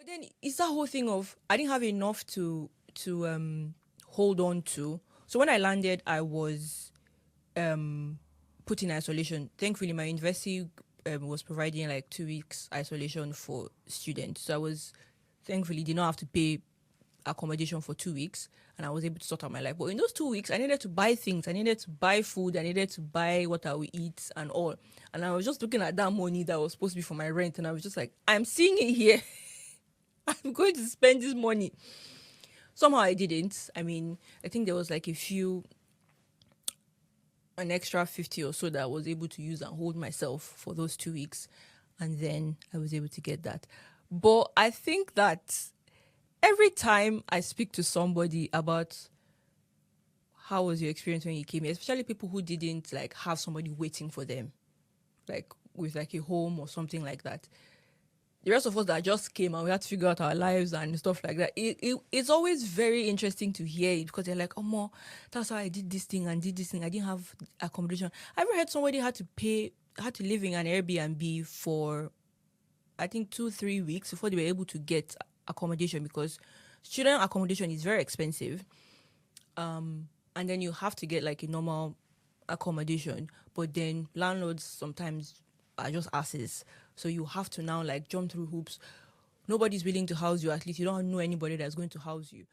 But then it's that whole thing of I didn't have enough to hold on to. So when I landed, I was um put in isolation. Thankfully, my university was providing like 2 weeks isolation for students. So I was thankfully did not have to pay accommodation for 2 weeks, and I was able to sort out my life. But in those 2 weeks, I needed to buy things. I needed to buy food. I needed to buy what I would eat and all. And I was just looking at that money that was supposed to be for my rent, and I was just like, I'm seeing it here. I'm going to spend this money. Somehow I didn't. I mean, I think there was like an extra 50 or so that I was able to use and hold myself for those 2 weeks. And then I was able to get that. But I think that every time I speak to somebody about how was your experience when you came here, especially people who didn't like have somebody waiting for them, like with like a home or something like that. The rest of us that just came and we had to figure out our lives and stuff like that. It's always very interesting to hear it because they're like, oh, more, that's how I did this thing and did this thing. I didn't have accommodation. I ever heard somebody had to live in an Airbnb for, I think, 2-3 weeks before they were able to get accommodation because student accommodation is very expensive. And then you have to get like a normal accommodation, but then landlords sometimes are just asses, so you have to now like jump through hoops. Nobody's willing to house you. At least you don't know anybody that's going to house you.